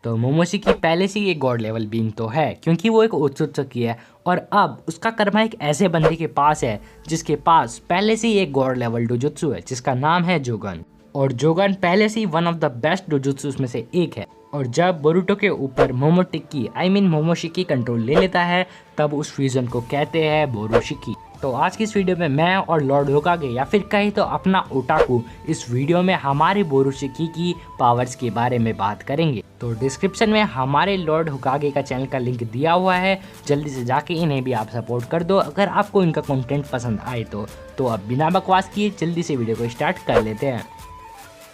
तो मोमोशिकी पहले से ही एक गॉड लेवल बीइंग तो है, क्योंकि वो एक ओत्सुत्सुकी है और अब उसका कर्मा एक ऐसे बंदे के पास है जिसके पास पहले से ही एक गॉड लेवल डोजुत्सु है जिसका नाम है जोगन। और जोगन पहले से ही वन ऑफ द बेस्ट डोजुत्सुस में से एक है। और जब बोरुटो के ऊपर मोमोटिकी मोमोशिकी कंट्रोल ले लेता है तब उस फ्यूजन को कहते हैं बोरोशिकी। तो आज की इस वीडियो में मैं और लॉर्ड होकागे या फिर कहीं तो अपना ओटाकू इस वीडियो में हमारे बोरोशिकी की पावर्स के बारे में बात करेंगे। तो डिस्क्रिप्शन में हमारे लॉर्ड होकागे का चैनल का लिंक दिया हुआ है, जल्दी से जाके इन्हें भी आप सपोर्ट कर दो अगर आपको इनका कंटेंट पसंद आए तो अब बिना बकवास किए जल्दी से वीडियो को स्टार्ट कर लेते हैं।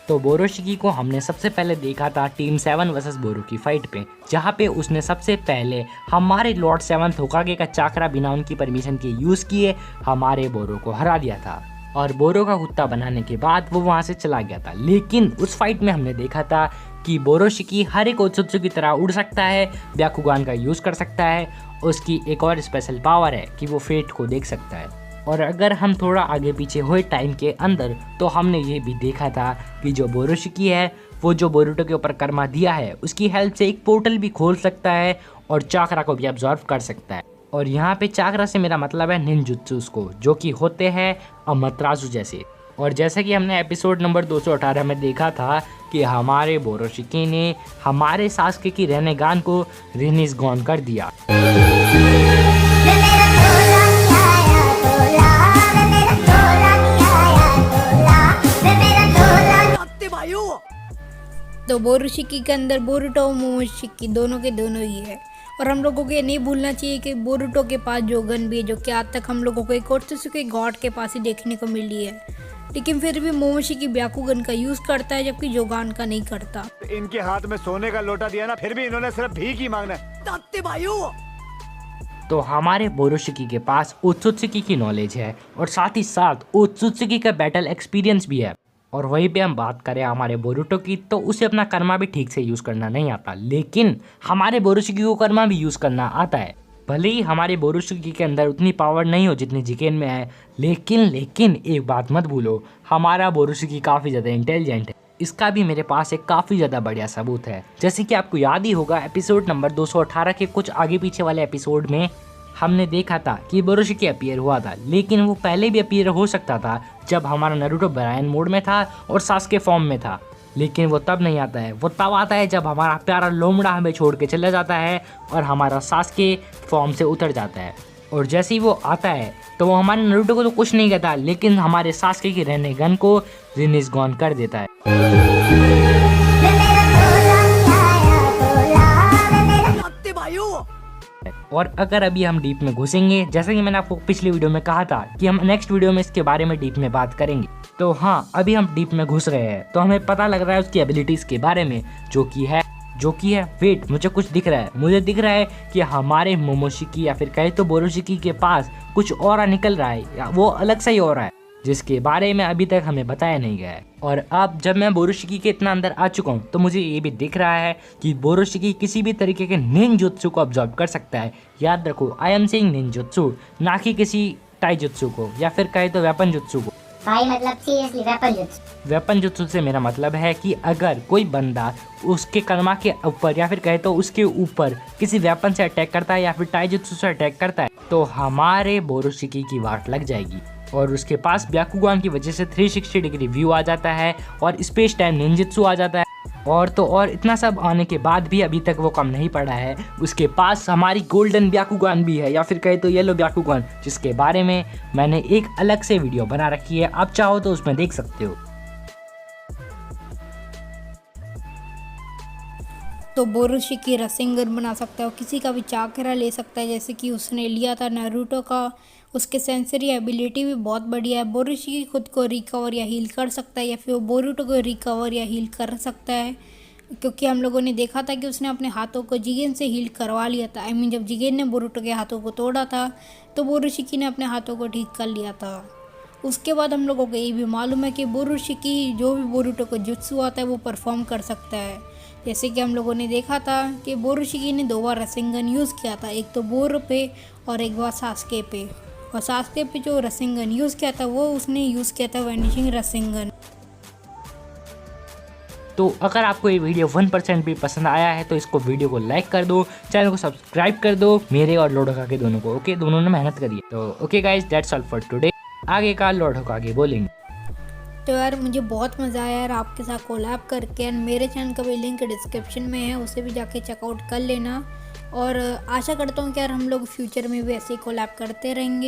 तो बोरोशिकी को हमने सबसे पहले देखा था टीम 7 वर्सेस बोरो की फाइट पे, जहाँ पे उसने सबसे पहले हमारे लॉर्ड 7 होकागे का चाकरा बिना उनकी परमिशन के यूज़ किए हमारे बोरो को हरा दिया था। और बोरो का कुत्ता बनाने के बाद वो वहाँ से चला गया था। लेकिन उस फाइट में हमने देखा था कि बोरोशिकी हर एक ओत्सुत्सु की तरह उड़ सकता है, ब्याकुगान का यूज़ कर सकता है। उसकी एक और स्पेशल पावर है कि वो फेट को देख सकता है। और अगर हम थोड़ा आगे पीछे हुए टाइम के अंदर तो हमने ये भी देखा था कि जो बोरोशिकी है वो जो बोरुटो के ऊपर कर्मा दिया है उसकी हेल्प से एक पोर्टल भी खोल सकता है और चाकरा को भी ऑब्जर्व कर सकता है। और यहाँ पे चाकरा से मेरा मतलब है निंजुत्सुस को, जो कि होते हैं अमतराजु जैसे। और जैसे कि हमने एपिसोड नंबर 218 में देखा था कि हमारे बोरोशिकी ने हमारे सास्के की रेनेगान को रिनिस गॉन कर दिया। तो बोरोशिकी के अंदर बोरुटो और मोमोशिकी दोनों के दोनों ही है। और हम लोगों को ये नहीं भूलना चाहिए कि बोरुटो के पास जोगन भी है, जो कि आज तक हम लोगों को एक ओत्सुत्सुकी गॉड के पास ही देखने को मिली है। लेकिन फिर भी मोमोशिकी ब्याकुगन का यूज करता है जबकि जोगान का नहीं करता। इनके हाथ में सोने का लोटा दिया ना, फिर भी इन्होंने सिर्फ भीख ही मांगना है। तो हमारे बोरोशिकी के पास ओत्सुत्सुकी की नॉलेज है और साथ ही साथ ओत्सुत्सुकी का बैटल एक्सपीरियंस भी है। और वहीं पे हम बात करें हमारे बोरुटो की तो उसे अपना कर्मा भी ठीक से यूज़ करना नहीं आता, लेकिन हमारे बोरोशिकी को कर्मा भी यूज़ करना आता है। भले ही हमारे बोरोशिकी के अंदर उतनी पावर नहीं हो जितनी जिकेन में है, लेकिन एक बात मत भूलो, हमारा बोरोशिकी काफ़ी ज़्यादा इंटेलिजेंट है। इसका भी मेरे पास एक काफ़ी ज़्यादा बढ़िया सबूत है। जैसे कि आपको याद ही होगा एपिसोड नंबर 218 के कुछ आगे पीछे वाले एपिसोड में हमने देखा था कि बोरोशिकी अपीयर हुआ था, लेकिन वो पहले भी अपीयर हो सकता था जब हमारा नारुतो ब्रायन मोड में था और सास्के फॉर्म में था। लेकिन वो तब नहीं आता है, वो तब आता है जब हमारा प्यारा लोमड़ा हमें छोड़ के चला जाता है और हमारा सास्के फॉर्म से उतर जाता है। और जैसे ही वो आता है तो वो हमारे नारुतो को तो कुछ नहीं कहता, लेकिन हमारे सास्के की रेनेगन को रिनिस गॉन कर देता है। और अगर अभी हम डीप में घुसेंगे, जैसे कि मैंने आपको पिछली वीडियो में कहा था कि हम नेक्स्ट वीडियो में इसके बारे में डीप में बात करेंगे, तो हाँ अभी हम डीप में घुस रहे हैं तो हमें पता लग रहा है उसकी एबिलिटीज के बारे में, जो कि है वेट, मुझे कुछ दिख रहा है। मुझे दिख रहा है कि हमारे मोमोशिकी या फिर कहे तो बोरोशिकी के पास कुछ और निकल रहा है, या वो अलग से ही हो रहा है जिसके बारे में अभी तक हमें बताया नहीं गया है। और अब जब मैं बोरोशिकी के इतना अंदर आ चुका हूँ तो मुझे ये भी दिख रहा है कि बोरोशिकी किसी भी तरीके के निंजुत्सु को ऑब्जर्व कर सकता है। याद रखो, आई एम सेइंग निंजुत्सु, ना कि किसी टाइजुत्सु को या फिर कहे तो वेपन जुत्सु को। भाई मतलब seriously weapon jutsu. Weapon jutsu से मेरा मतलब है कि अगर कोई बंदा उसके कर्मा के ऊपर या फिर कहे तो उसके ऊपर किसी वेपन से अटैक करता है या फिर टाइजुत्सु से अटैक करता है तो हमारे बोरोशिकी की वाट लग जाएगी। और उसके पास ब्याकुगान की वजह से 360 डिग्री व्यू आ जाता है और स्पेस टाइम निंजुत्सु आ जाता है। और इतना सब आने के बाद भी अभी तक वो कम नहीं पड़ा है, उसके पास हमारी गोल्डन ब्याकुगान भी है या फिर कहे तो येलो ब्याकुगान, जिसके बारे में मैंने एक अलग से वीडियो बना रखी है, आप चाहो तो उसमें देख सकते हो। तो बोरोशिकी रसेंगन बना सकता है और किसी का भी चाकरा ले सकता है, जैसे कि उसने लिया था नारुतो का। उसके सेंसरी एबिलिटी भी बहुत बढ़िया है। बोरोशिकी खुद को रिकवर या हील कर सकता है या फिर वो बोरुटो को रिकवर या हील कर सकता है, क्योंकि हम लोगों ने देखा था कि उसने अपने हाथों को जिगेन से हील करवा लिया था। जब जिगेन ने बोरुटो के हाथों को तोड़ा था तो बोरोशिकी ने अपने हाथों को ठीक कर लिया था। उसके बाद हम लोगों को ये भी मालूम है कि बोरोशिकी जो भी बोरुटो को जुत्सु आता है वो परफॉर्म कर सकता है। जैसे कि हम लोगों ने देखा था कि बोरोशिकी ने 2 बार रसेंगन यूज़ किया था, एक तो बोरो पे और एक बार सास्के पे। और सास्के पे जो रसेंगन यूज़ किया था वो उसने यूज़ किया था वैनिशिंग रसेंगन। तो अगर आपको ये वीडियो 1% भी पसंद आया है तो इसको वीडियो को लाइक कर दो, चैनल को सब्सक्राइब कर दो, मेरे और लॉर्ड होकागे दोनों को। ओके, दोनों ने मेहनत करी है। तो okay guys, that's all for today. आगे का लॉर्ड होकागे बोलेंगे। तो यार मुझे बहुत मज़ा आया यार आपके साथ कोलैब करके, एंड मेरे चैनल का भी लिंक डिस्क्रिप्शन में है, उसे भी जाके चेकआउट कर लेना। और आशा करता हूँ कि यार हम लोग फ्यूचर में भी ऐसे ही कोलैब करते रहेंगे।